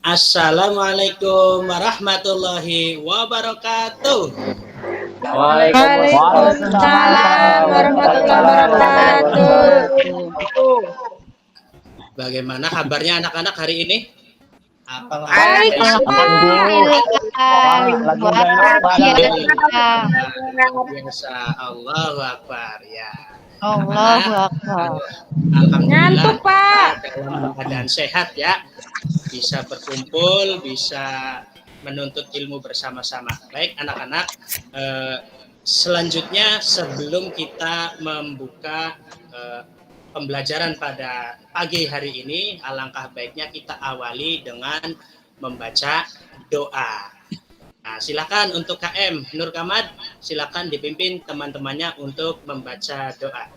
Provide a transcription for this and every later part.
Assalamualaikum warahmatullahi wabarakatuh. Waalaikumsalam warahmatullahi wabarakatuh. Bagaimana kabarnya anak-anak hari ini? Baik, Biasa. Allahu Akbar ya. Allahu Akbar. Alhamdulillah Ngantuk, Pak. dalam keadaan sehat ya. Bisa berkumpul, bisa menuntut ilmu bersama-sama. Baik anak-anak, selanjutnya sebelum kita membuka pembelajaran pada pagi hari ini, alangkah baiknya kita awali dengan membaca doa. Nah, silakan untuk KM Nur Kamad, silakan dipimpin teman-temannya untuk membaca doa.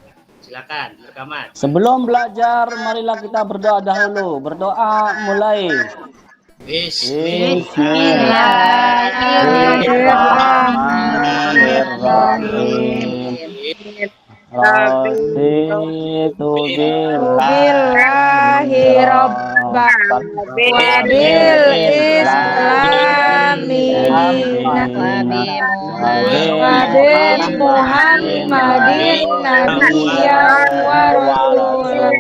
Silakan Nur Kamad. Sebelum belajar, marilah kita berdoa dahulu. Berdoa mulai. Bismillahirrahmanirrahim. Raditu billahi rabban wa bil islami wa bil muhammadin nabiyyan wa rasulan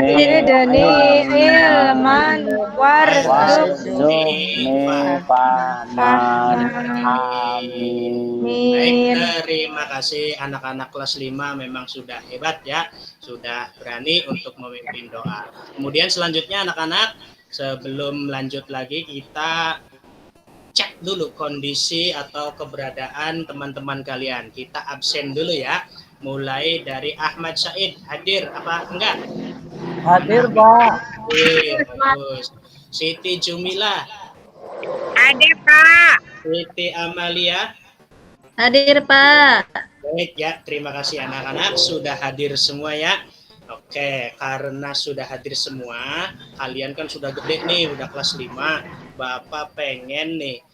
zidni ilman warzuqni fahman. Amin. Baik, terima kasih anak-anak kelas 5 memang sudah hebat ya, sudah berani untuk memimpin doa. Kemudian selanjutnya anak-anak, sebelum lanjut lagi kita cek dulu kondisi atau keberadaan teman-teman kalian. Kita absen dulu ya. Mulai dari Ahmad Said, hadir apa enggak? Hadir, Pak. Bagus. Siti Jumila. Hadir, Pak. Siti Amalia. Hadir, Pak. Baik ya, terima kasih anak-anak sudah hadir semua ya. Oke, karena sudah hadir semua, kalian kan sudah gede nih, udah kelas 5. Bapak pengen nih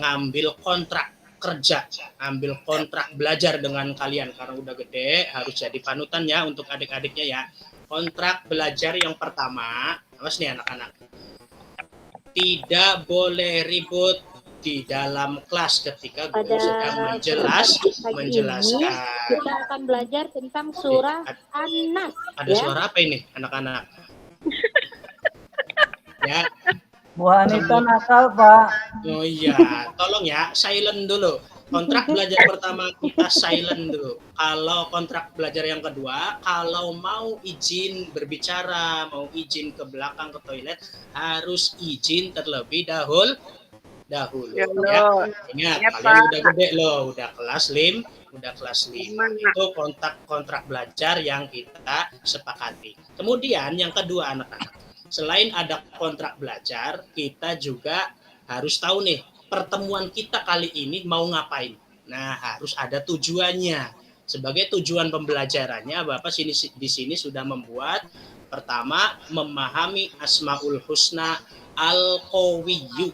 ngambil kontrak kerja, ambil kontrak belajar dengan kalian karena udah gede, harus jadi panutan ya untuk adik-adiknya ya. Kontrak belajar yang pertama, awas nih anak-anak. Tidak boleh ribut di dalam kelas ketika guru sedang menjelaskan. Kita akan belajar tentang surah An-Nas. Ada suara apa ini anak-anak? Ya. Bu Hanifah nakal, Pak. Oh iya, tolong ya, silent dulu. Kontrak belajar pertama kita silent dulu. Kalau kontrak belajar yang kedua, kalau mau izin berbicara, mau izin ke belakang ke toilet, harus izin terlebih dahulu. Ya. Ingat, kalian udah gede loh, udah kelas 5. Itu kontrak belajar yang kita sepakati. Kemudian yang kedua anak-anak, selain ada kontrak belajar, kita juga harus tahu nih, pertemuan kita kali ini mau ngapain. Nah, harus ada tujuannya. Sebagai tujuan pembelajarannya, Bapak di sini sudah membuat pertama, memahami Asmaul Husna Al-Qawiyyu.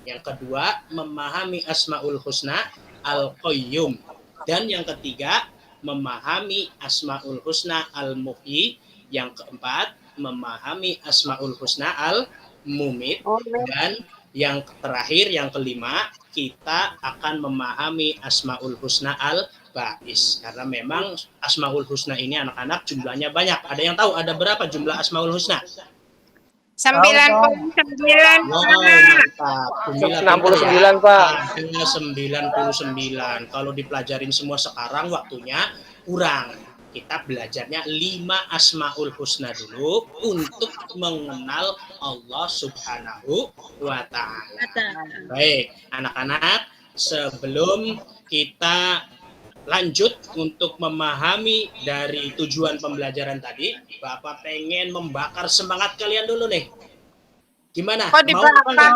Yang kedua, memahami Asmaul Husna Al-Qayyum. Dan yang ketiga, memahami Asmaul Husna Al-Muhyi. Yang keempat, memahami Asmaul Husna Al-Mumit. Dan yang terakhir, yang kelima, kita akan memahami Asmaul Husna Al-Ba'is. Karena memang Asmaul Husna ini anak-anak jumlahnya banyak. Ada yang tahu ada berapa jumlah Asmaul Husna? 99. Wow, mantap. 69, Pak. 99. Kalau dipelajarin semua sekarang waktunya kurang. Kita belajarnya 5 Asmaul Husna dulu untuk mengenal Allah Subhanahu wa Ta'ala. Baik, anak-anak, sebelum kita lanjut untuk memahami dari tujuan pembelajaran tadi, Bapak pengen membakar semangat kalian dulu nih. Gimana? Kok dibakar, Pak?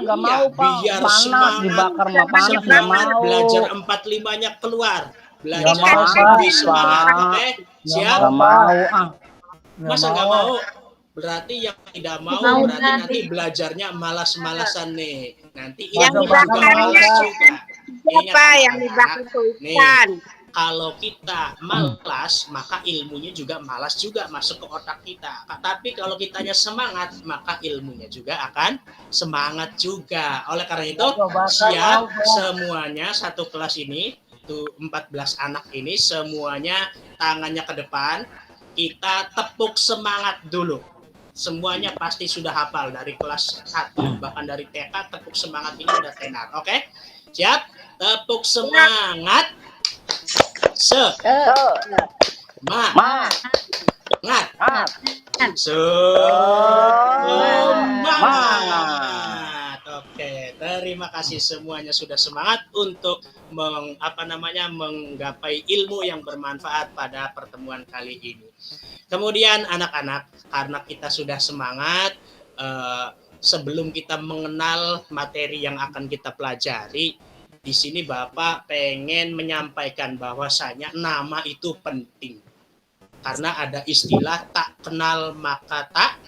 Nggak mau, Pak. Biar Panas semangat dibakar, mah panas nggak mau. belajar 45-nya keluar. Belajar Nggak mau, lebih Pak. semangat. Oke? Siap? Nggak mau, ah. Masa nggak mau? Berarti yang tidak mau, berarti nanti belajarnya malas-malasan nih. Nanti Yang ilmu juga dibakar malas juga. Siapa yang dibakar Nih, Tuhan? kalau kita malas, maka ilmunya juga malas juga masuk ke otak kita. Tapi kalau kitanya semangat, maka ilmunya juga akan semangat juga. Oleh karena itu, siap semuanya satu kelas ini, itu 14 anak ini, semuanya tangannya ke depan. Kita tepuk semangat dulu. Semuanya pasti sudah hafal dari kelas 1, bahkan dari TK, tepuk semangat ini udah tenar. Oke? Siap? Tepuk semangat. Semangat. Semangat. Oke, terima kasih semuanya sudah semangat untuk menggapai ilmu yang bermanfaat pada pertemuan kali ini. Kemudian anak-anak, karena kita sudah semangat, sebelum kita mengenal materi yang akan kita pelajari, di sini Bapak pengen menyampaikan bahwasanya nama itu penting. Karena ada istilah tak kenal maka tak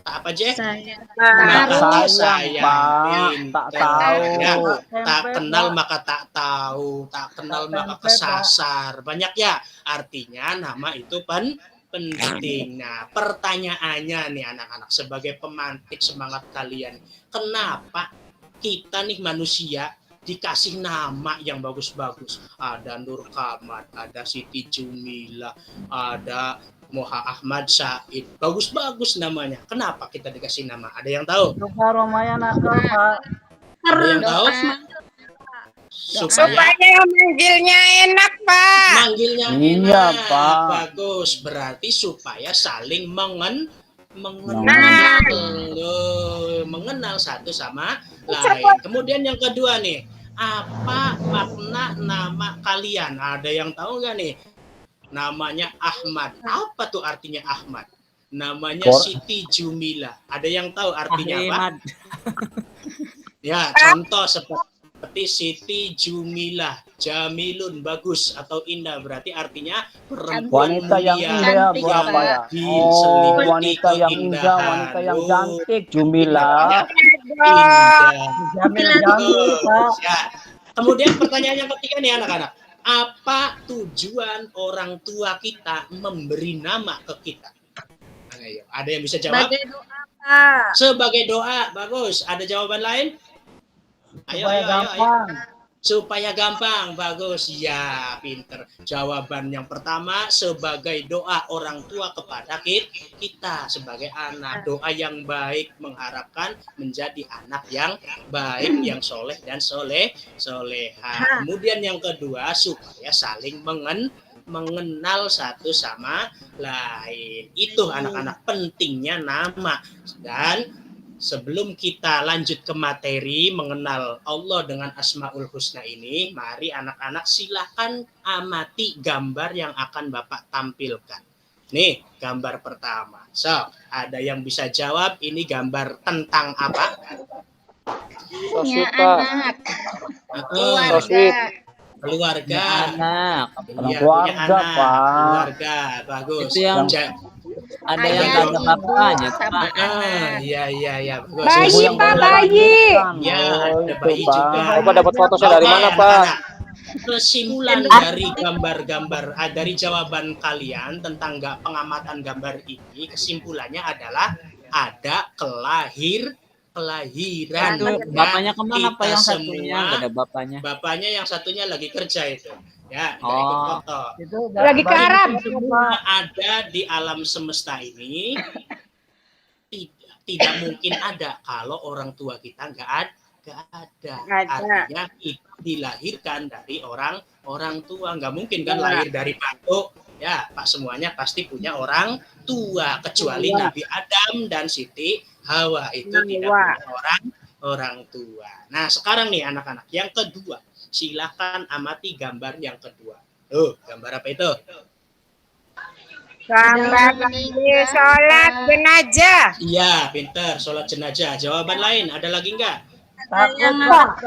apa aja? Tak sayang, tak tahu. Ya, tak kenal maka tak tahu, tak kenal maka kesasar. Banyak ya, artinya nama itu penting. Nah, pertanyaannya nih anak-anak, sebagai pemantik semangat kalian, kenapa kita nih manusia dikasih nama yang bagus-bagus? Ada Nur Kamad, ada Siti Jumila, ada Moha Ahmad Said, bagus-bagus namanya. Kenapa kita dikasih nama? Ada yang tahu? Ramayana, Pak. Ada yang tahu? Supaya manggilnya enak, Pak. Manggilnya Iya, enak. Pak. Bagus. Berarti supaya saling mengenal satu sama lain. Kemudian yang kedua nih, apa makna nama kalian? Ada yang tahu nggak nih? Namanya Ahmad. Apa tuh artinya Ahmad? Namanya Siti Jumila. Ada yang tahu artinya apa? Ya, contoh seperti Siti Jumila, Jamilun, bagus atau indah, berarti artinya perempuan Wanita yang mulia, indah, apa ya? diselimuti Wanita yang indah, keindahan. wanita yang cantik, Jumila. Indah. Ya. Kemudian pertanyaan yang ketiga nih anak-anak, apa tujuan orang tua kita memberi nama ke kita? Ayo, ada yang bisa jawab? Sebagai doa, Pak. Sebagai doa, bagus. Ada jawaban lain? Ayo. Supaya gampang, bagus. Ya, pinter. Jawaban yang pertama, sebagai doa orang tua kepada kita sebagai anak. Doa yang baik mengharapkan menjadi anak yang baik, yang soleh dan soleha. Kemudian yang kedua, supaya saling mengenal satu sama lain. Itu anak-anak pentingnya nama. Dan sebelum kita lanjut ke materi mengenal Allah dengan Asmaul Husna ini, mari anak-anak silakan amati gambar yang akan Bapak tampilkan. Nih, gambar pertama. So, ada yang bisa jawab ini gambar tentang apa? Ya, anak. Keluarga. Anak. Iya, Keluarga, punya anak. Pak. Keluarga, bagus. Itu yang ada yang Ayah, gak ada ibu, bapaknya, sama Pak. anak. Iya, bagus. Bayi, Yang Pak, berjalan bayi. Ya, Oh, ada itu, bayi Pak. juga. Bapak dapat foto saya dari mana, Pak? Anak-anak, kesimpulan dari gambar-gambar, dari jawaban kalian tentang pengamatan gambar ini, kesimpulannya adalah ada kelahiran. Itu bapaknya kemana, Pak, yang satunya? Gak ada bapaknya. Bapaknya yang satunya lagi kerja itu. Ya, nggak ikut foto. Lagi ke Arab. Ada di alam semesta ini tidak mungkin ada kalau orang tua kita nggak ada. Artinya kita dilahirkan dari orang tua. Nggak mungkin kan lahir dari batu. Ya, Pak, semuanya pasti punya orang tua, kecuali Nabi Adam dan Siti Hawa itu tidak punya orang tua. Nah, sekarang nih anak-anak, yang kedua, silakan amati gambar yang kedua. Gambar apa itu? Gambar sholat jenazah. Iya, pinter, sholat jenazah. Jawaban lain, ada lagi nggak? Mengantar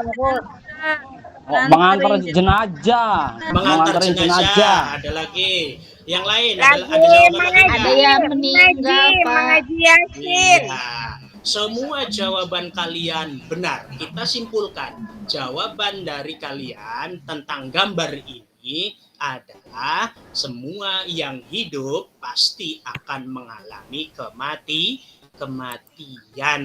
jenazah. Mengantar Mengantarin jenazah. Ada lagi. Yang lain, ada jawaban lagi Ada nggak? yang meninggal, Pak. Mengaji Yasin. Iya. Semua jawaban kalian benar. Kita simpulkan jawaban dari kalian tentang gambar ini ini adalah semua yang hidup pasti akan mengalami kematian.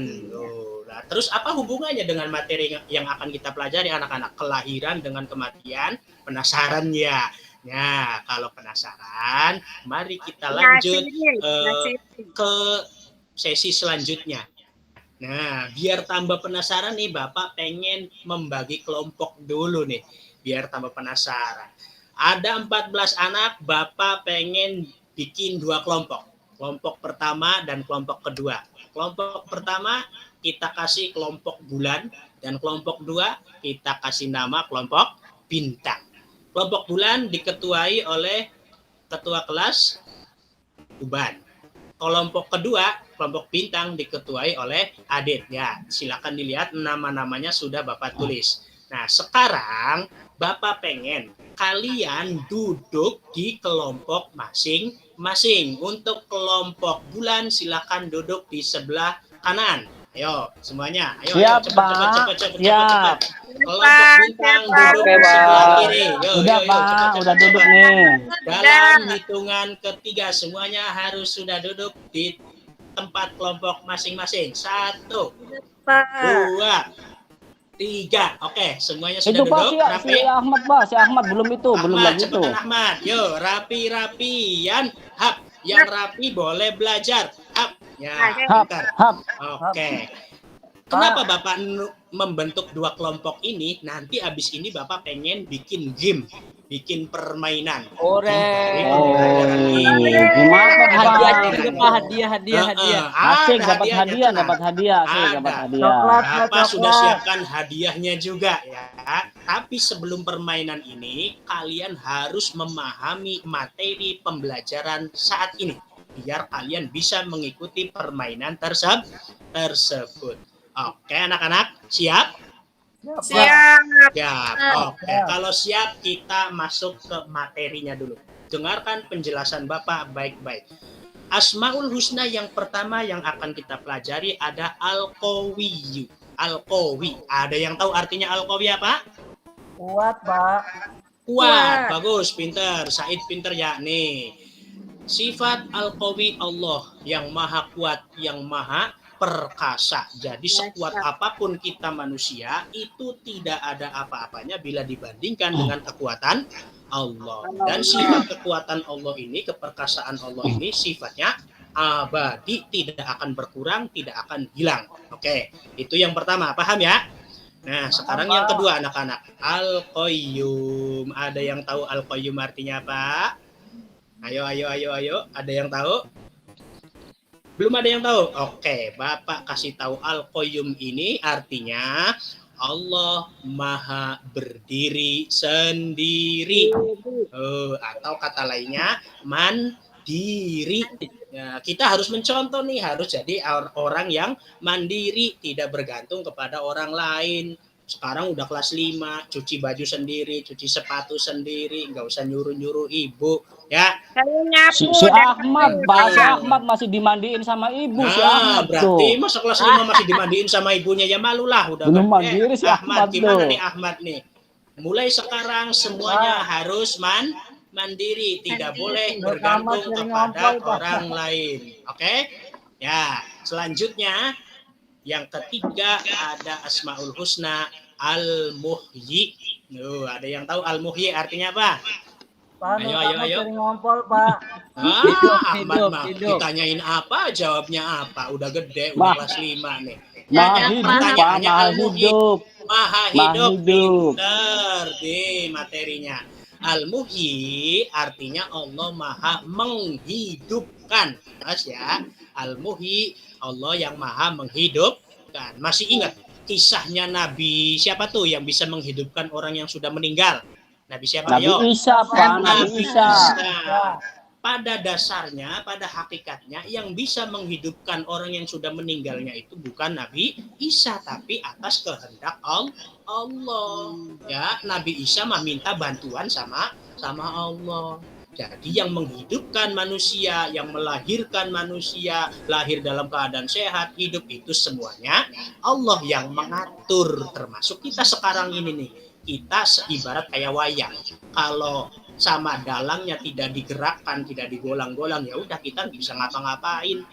Nah, terus apa hubungannya dengan materi yang akan kita pelajari anak-anak? Kelahiran dengan kematian. Penasaran ya? Nah, kalau penasaran, mari kita lanjut ke sesi selanjutnya. Nah, biar tambah penasaran nih, Bapak pengen membagi kelompok dulu nih, biar tambah penasaran. Ada 14 anak, Bapak pengen bikin 2 kelompok. Kelompok pertama dan kelompok kedua. Kelompok pertama kita kasih kelompok bulan, dan kelompok 2 kita kasih nama kelompok bintang. Kelompok bulan diketuai oleh ketua kelas Uban. Kelompok kedua, kelompok bintang diketuai oleh Adit. Ya, silakan dilihat nama-namanya sudah Bapak tulis. Nah, sekarang Bapak pengen kalian duduk di kelompok masing-masing. Untuk kelompok bulan silakan duduk di sebelah kanan. Ayo, semuanya. Ayo, Siap, cepat. Siap. Kelompok bintang duduk di sebelah kiri. Udah, Pak. Udah duduk nih. Dalam hitungan ketiga semuanya harus sudah duduk di tempat kelompok masing-masing. 1, 2, 3. Oke, semuanya sudah Itu Pak, duduk. si Ahmad, Pak. Si Ahmad belum itu, belum lagi itu. Cepetan Ahmad. Yuk, rapi-rapian. Hap. Yang rapi boleh belajar. Hap. Ya, pintar. Oke. Kenapa Bapak membentuk 2 kelompok ini? Nanti abis ini Bapak pengen bikin game, bikin permainan. Hadiah. Asik, dapat hadiah. Bapak sudah siapkan hadiahnya juga ya. Tapi sebelum permainan ini, kalian harus memahami materi pembelajaran saat ini, biar kalian bisa mengikuti permainan tersebut. Oke, anak-anak, siap? Siap. Oke, kalau siap kita masuk ke materinya dulu. Dengarkan penjelasan Bapak baik-baik. Asmaul Husna yang pertama yang akan kita pelajari ada Al-Qawi. Al-Qawi. Ada yang tahu artinya Al-Qawi apa? Kuat, Pak. Kuat. Bagus, pinter. Said pinter ya. Nih. Sifat Al-Qawi Allah yang maha kuat, yang maha perkasa. Jadi sekuat apapun kita manusia itu tidak ada apa-apanya bila dibandingkan dengan kekuatan Allah. Dan sifat kekuatan Allah ini, keperkasaan Allah ini sifatnya abadi, tidak akan berkurang, tidak akan hilang. Oke, itu yang pertama, paham ya? Nah, sekarang yang kedua anak-anak, Al-Qayyum. Ada yang tahu Al-Qayyum artinya apa? Ayo, ada yang tahu? Belum ada yang tahu? Oke, Bapak kasih tahu. Al-Qayyum ini artinya Allah Maha Berdiri Sendiri. Atau kata lainnya mandiri. Ya, kita harus mencontoh nih, harus jadi orang yang mandiri, tidak bergantung kepada orang lain. Sekarang udah kelas 5, cuci baju sendiri, cuci sepatu sendiri, nggak usah nyuruh-nyuruh ibu, ya. Si Ahmad, Pak, si Ahmad masih dimandiin sama ibu. Si Ahmad berarti masa kelas 5 masih dimandiin sama ibunya, ya malulah udah. Belum mandiri si Ahmad gimana nih Ahmad nih? Mulai sekarang semuanya harus mandiri, tidak boleh bergantung kepada orang lain. Oke? Ya, selanjutnya yang ketiga ada Asmaul Husna Al-Muhyi. Ada yang tahu Al-Muhyi artinya apa? Ayo. Ngompol, Pak. Ahmad mah ditanyain apa, jawabnya apa? Udah gede, udah kelas 5 nih. Maha hidup. Pinter di materinya. Al-Muhyi artinya Allah Maha menghidupkan. Mas ya, Al-Muhyi Allah yang Maha menghidupkan. Masih ingat kisahnya Nabi siapa tuh yang bisa menghidupkan orang yang sudah meninggal? Nabi siapa? Nabi Isa, Pak. Nabi Isa. Pada dasarnya, pada hakikatnya yang bisa menghidupkan orang yang sudah meninggalnya itu bukan Nabi Isa, tapi atas kehendak Allah. Ya, Nabi Isa mah minta bantuan sama Allah. Jadi yang menghidupkan manusia, yang melahirkan manusia, lahir dalam keadaan sehat, hidup itu semuanya Allah yang mengatur. Termasuk kita sekarang ini nih. Kita ibarat kayak wayang. Kalau sama dalangnya tidak digerakkan, tidak digolang-golang, ya udah kita nggak bisa ngapa-ngapain.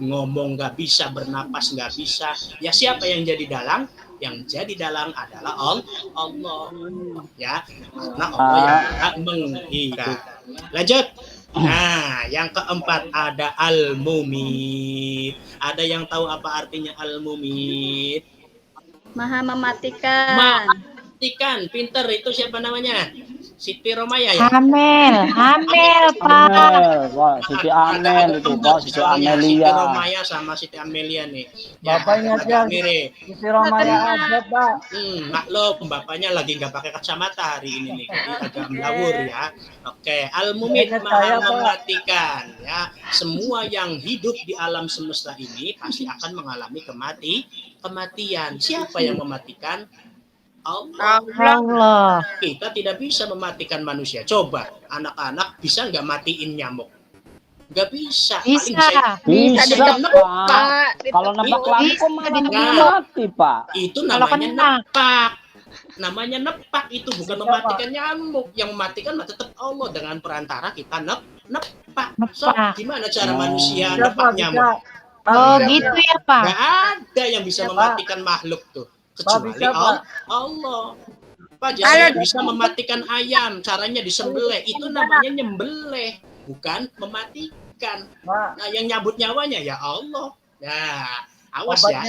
Ngomong nggak bisa, bernapas nggak bisa. Ya siapa yang jadi dalang? Yang jadi dalang adalah Allah. Ya, karena Allah yang berhak menghidupkan. Lanjut. Nah, yang keempat ada al-mumit. Ada yang tahu apa artinya al-mumit? Maha mematikan. Mematikan. Pinter itu siapa namanya? Siti Romaya ya? Hamil, Pak. Amel, wah, Siti Amel itu, Pak, Siti Siti Amelia. Romaya sama Siti Amelia nih. Bapaknya aja, mirip. Siti Romaya aja, Pak. Maklum, bapaknya lagi nggak pakai kacamata hari ini nih, jadi agak melawur ya. Oke, al-mumit maha mematikan ya. Semua yang hidup di alam semesta ini pasti akan mengalami kematian. Siapa yang mematikan? Allah. Kita tidak bisa mematikan manusia. Coba anak-anak bisa nggak matiin nyamuk? Nggak bisa. Bisa. Bisa, nebak. Pak. Kalau nebak lampu mati, Pak. Itu namanya nepak. Namanya nepak, itu bukan mematikan nyamuk. Yang mematikan tetap Allah dengan perantara kita nepak. So, gimana cara manusia nepak nyamuk? Oh, gitu ya, Pak. Nggak ada yang bisa mematikan makhluk tuh. Kecuali Allah. Pak, jadi bisa mematikan ayam, caranya disembelih. Itu namanya nyembelih, bukan mematikan. Nah, yang nyabut nyawanya ya Allah. Nah, awas ya,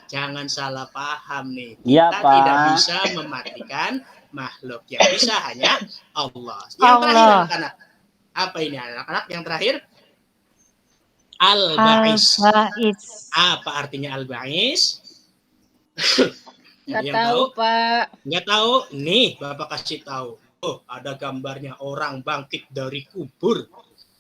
jangan salah paham nih. Kita tidak bisa mematikan makhluk, yang bisa hanya Allah. Yang terakhir anak-anak. Apa ini anak-anak? Yang terakhir Al-Ba'is. Apa artinya Al-Ba'is? Nggak tahu, Pak. Nggak tahu? Nih, Bapak kasih tahu. Oh, ada gambarnya orang bangkit dari kubur.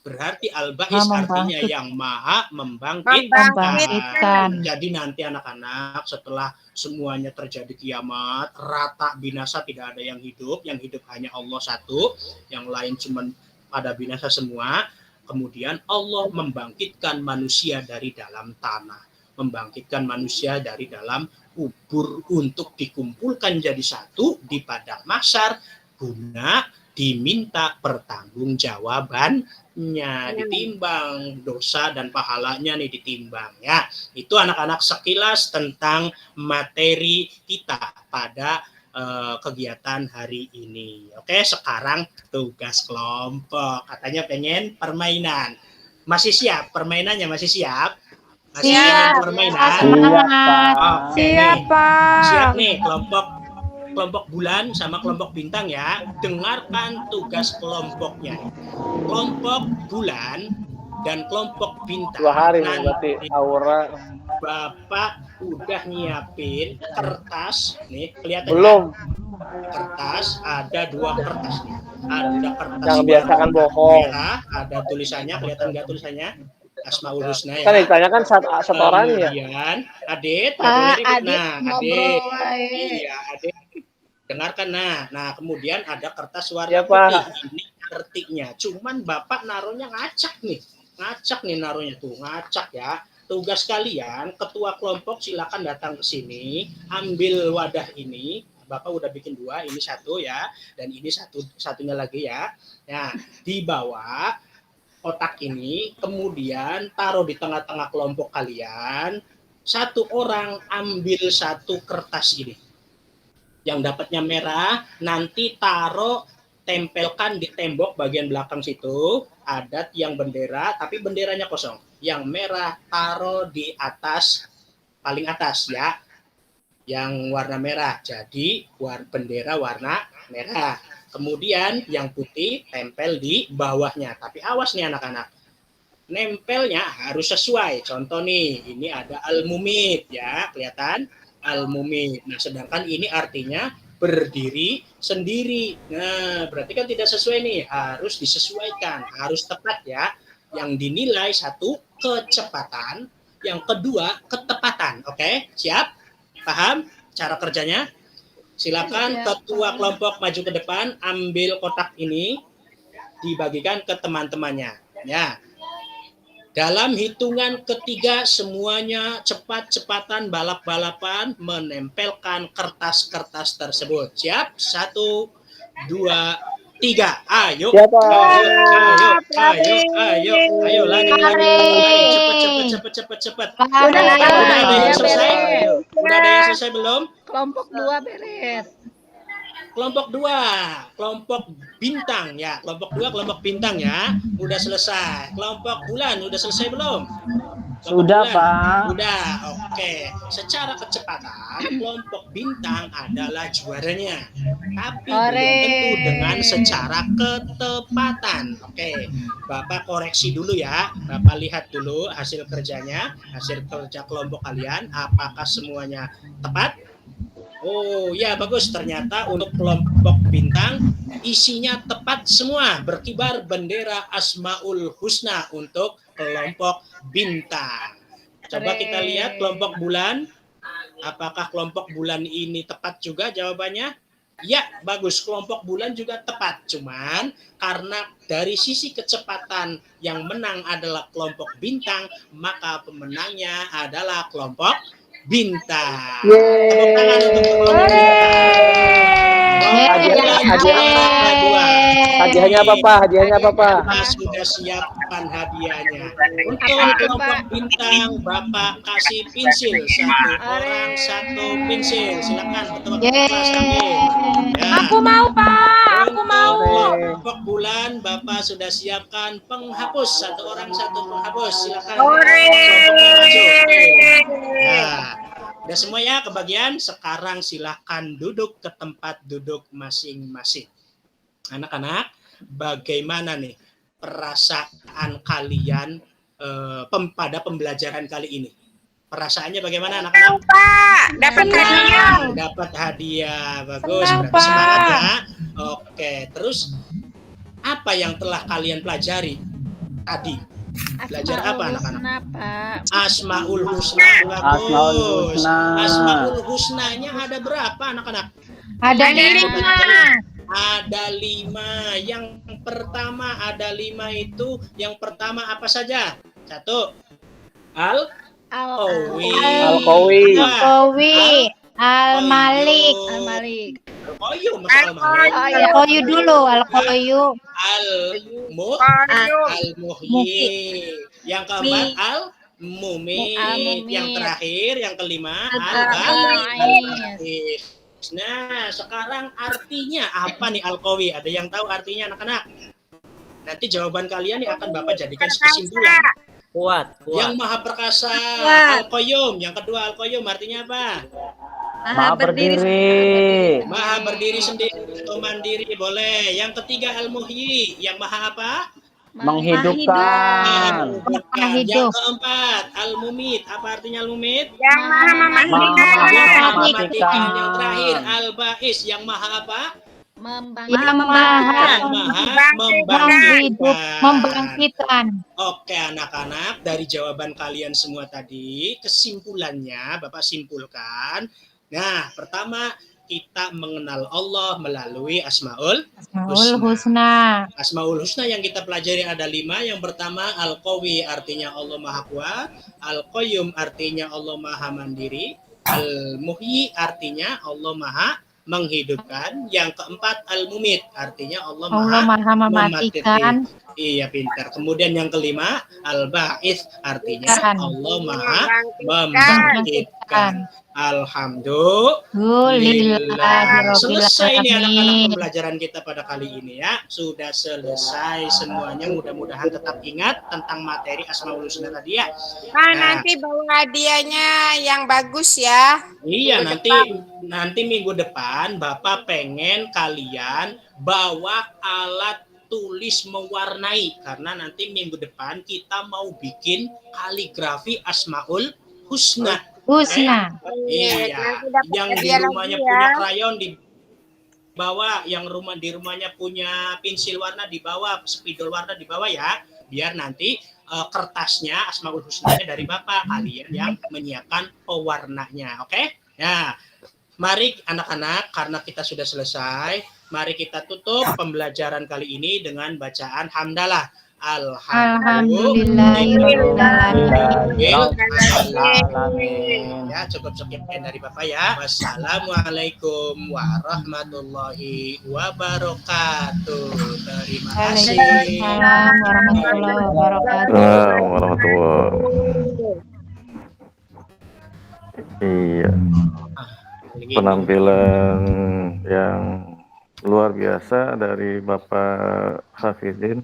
Berarti Al-Ba'is artinya yang maha membangkitkan. Jadi nanti anak-anak setelah semuanya terjadi kiamat, rata binasa, tidak ada yang hidup hanya Allah satu, yang lain cuma pada binasa semua. Kemudian Allah membangkitkan manusia dari dalam tanah, membangkitkan manusia dari dalam kubur untuk dikumpulkan jadi satu di padang mahsyar guna diminta pertanggungjawabannya, ditimbang dosa dan pahalanya nih, ditimbang ya. Itu anak-anak sekilas tentang materi kita pada kegiatan hari ini. Oke, sekarang tugas kelompok. Katanya pengen permainan. Masih siap? Permainannya masih siap? Masih Siap. permainan? Siap nih, kelompok bulan sama kelompok bintang ya. Dengarkan tugas kelompoknya. Kelompok bulan dan kelompok bintang. 2 hari nih berarti Aura. Bapak udah nyiapin kertas nih, kelihatan Belum. Kertas, ada 2 kertas nih. Ada kertas Yang biasakan bohong. merah, ada tulisannya, kelihatan nggak tulisannya? Asmaul Husna ya. Kan ditanyakan setorannya. Kemudian Adit, Adit. Iya, Adit. Dengarkan nah kemudian ada kertas warna putih. Ini artinya. Cuman Bapak naruhnya ngacak nih naruhnya tuh, ngacak ya. Tugas kalian, ketua kelompok silakan datang ke sini, ambil wadah ini. Bapak udah bikin 2, ini 1 ya, dan ini satunya lagi ya. Nah, dibawa kotak ini, kemudian taruh di tengah-tengah kelompok kalian. 1 orang ambil 1 kertas ini. Yang dapatnya merah, nanti tempelkan di tembok bagian belakang situ. Ada tiang bendera, tapi benderanya kosong. Yang merah taruh di atas, paling atas ya. Yang warna merah, jadi bendera warna merah. Kemudian yang putih tempel di bawahnya. Tapi awas nih anak-anak. Nempelnya harus sesuai. Contoh nih, ini ada al-mumit ya, kelihatan? Al-mumit. Nah, sedangkan ini artinya berdiri sendiri. Nah, berarti kan tidak sesuai nih. Harus disesuaikan, harus tepat ya. Yang dinilai 1 kecepatan, yang kedua ketepatan. Oke, siap? Paham cara kerjanya? Silakan ketua kelompok maju ke depan, ambil kotak ini, dibagikan ke teman-temannya. Ya. Dalam hitungan ketiga semuanya cepat-cepatan balap-balapan menempelkan kertas-kertas tersebut. Siap? 1, 2, 3. Ayo. Siapa? Ayo lari. Cepet. Lari. Udah ada yang Lari. selesai? Udah ada yang selesai belum? Kelompok 2 beres. Kelompok 2, kelompok bintang ya. Kelompok 2, kelompok bintang ya. Udah selesai. Kelompok bulan udah selesai belum? Sudah, Kelompok bulan? Pak. Udah, oke. Secara kecepatan, kelompok bintang adalah juaranya. Tapi belum tentu dengan secara ketepatan. Oke, Bapak koreksi dulu ya. Bapak lihat dulu hasil kerjanya, hasil kerja kelompok kalian. Apakah semuanya tepat? Oh ya bagus, ternyata untuk kelompok bintang isinya tepat semua, berkibar bendera Asmaul Husna untuk kelompok bintang. Coba kita lihat kelompok bulan, apakah kelompok bulan ini tepat juga jawabannya? Ya bagus, kelompok bulan juga tepat, cuman karena dari sisi kecepatan yang menang adalah kelompok bintang, maka pemenangnya adalah kelompok bintang. Tepuk tangan untuk kelompok Hadiahnya apa, Pak? Hadiahnya apa, Pak? Bapak sudah siapkan hadiahnya. Untuk kelompok bintang, Bapak kasih pensil. 1 orang 1 pensil. Silakan betul kelas kami. Ya. Aku mau, Pak. Aku mau. Kelompok bulan, Bapak sudah siapkan penghapus. 1 orang 1 penghapus. Silakan. Nah, udah semua ya kebagian. Sekarang silakan duduk ke tempat duduk masing-masing. Anak-anak, bagaimana nih perasaan kalian pada pembelajaran kali ini? Perasaannya bagaimana anak-anak? Pak, dapat hadiah. Dapat hadiah, bagus. Berarti semangat ya. Oke, terus apa yang telah kalian pelajari tadi? Belajar apa anak-anak? Asmaul Husna, bagus. Asmaul Husnanya ada berapa anak-anak? Ada 5. Ada 5. Yang pertama ada 5 itu. Yang pertama apa saja? 1. Al-Qawi. Al-Qawi. Al-Malik. Al-Qayyum. Al-Qayyum dulu. Al-Qayyum. Al-Muhyi. Yang keempat Al-Mumit. Yang terakhir, yang kelima Al-Ba'is. Nah, sekarang artinya apa nih Al-Qawi? Ada yang tahu artinya anak-anak? Nanti jawaban kalian nih akan Bapak jadikan kesimpulan. Kuat. Yang Maha Perkasa, Al-Qayyum. Yang kedua Al-Qayyum artinya apa? Maha berdiri. Maha berdiri sendiri atau mandiri boleh. Yang ketiga Al-Muhyi. Yang Maha apa? Menghidupkan. Yang keempat Al-Mumit. Apa artinya Al-Mumit? Yang Maha mematikan. Yang terakhir Al-Ba'is. Yang Maha apa? Membangkitkan. Oke anak-anak, dari jawaban kalian semua tadi, kesimpulannya Bapak simpulkan. Nah, pertama kita mengenal Allah melalui Asmaul Husna. Asmaul Husna yang kita pelajari ada 5. Yang pertama Al-Qawi artinya Allah Maha Kuat, Al-Qayyum artinya Allah Maha Mandiri, Al-Muhyi artinya Allah Maha menghidupkan, yang keempat Al-Mumit artinya Allah Maha mematikan. Iya pintar. Kemudian yang kelima Al-Ba'is artinya Allah Maha membangkitkan. Alhamdulillah. Selesai nih anak-anak pembelajaran kita pada kali ini ya. Sudah selesai semuanya. Mudah-mudahan tetap ingat tentang materi Asmaul Husna tadi ya. Nah, nanti bawa hadiahnya yang bagus ya. Iya, nanti minggu depan Bapak pengen kalian bawa alat tulis mewarnai, karena nanti minggu depan kita mau bikin kaligrafi Asmaul Husna. Iya, yang di rumahnya punya krayon dibawa, yang di rumahnya punya pensil warna dibawa, spidol warna dibawa ya, biar nanti kertasnya Asmaul Husnanya dari Bapak, kalian yang menyiapkan pewarnanya, oke? Nah, mari anak-anak, karena kita sudah selesai, Mari kita tutup pembelajaran kali ini dengan bacaan hamdalah. Alhamdulillahirobbilalamin. Ya, cukup sekian dari Bapak ya. Wassalamualaikum warahmatullahi wabarakatuh. Terima kasih. Waalaikumsalam warahmatullahi wabarakatuh. Warahmatullahi. Iya, penampilan yang luar biasa dari Bapak Hafidin,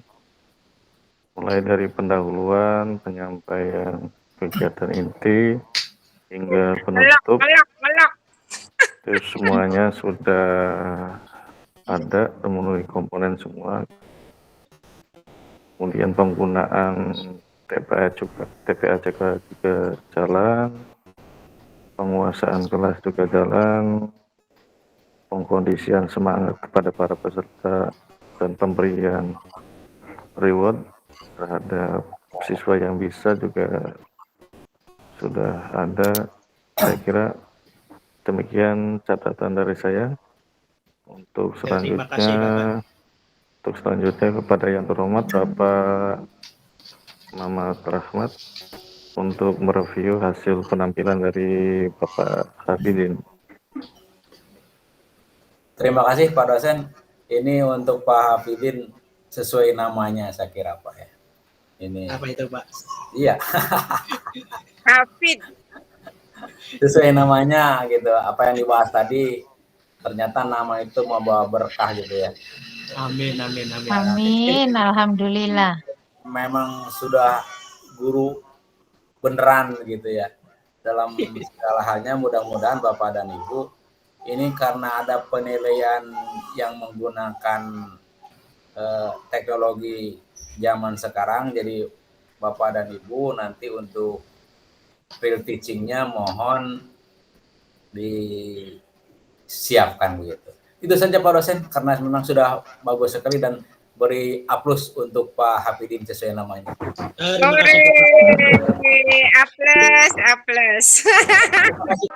mulai dari pendahuluan, penyampaian kegiatan inti, hingga penutup. Itu semuanya sudah ada, memenuhi komponen semua. Kemudian penggunaan TPA-CK juga jalan, penguasaan kelas juga jalan, pengkondisian semangat kepada para peserta, dan pemberian reward terhadap siswa yang bisa juga sudah ada. Saya kira demikian catatan dari saya. Untuk Terima kasih, Bapak. selanjutnya kepada yang terhormat Bapak Mamat Rahmat untuk mereview hasil penampilan dari Bapak Hafidin. Terima kasih Pak dosen. Ini untuk Pak Hafidin sesuai namanya saya kira Pak ya. Ini Apa itu, Pak? iya. Hafid. Sesuai namanya gitu. Apa yang dibahas tadi ternyata nama itu membawa berkah gitu ya. Amin, amin, amin. Amin, alhamdulillah. Memang sudah guru beneran gitu ya. Dalam segala halnya mudah-mudahan Bapak dan Ibu ini karena ada penilaian yang menggunakan teknologi zaman sekarang, jadi Bapak dan Ibu nanti untuk field teaching-nya mohon disiapkan begitu. Itu saja Pak dosen, karena memang sudah bagus sekali, dan beri aplaus untuk Pak Hafidin sesuai namanya. A plus. Terima kasih.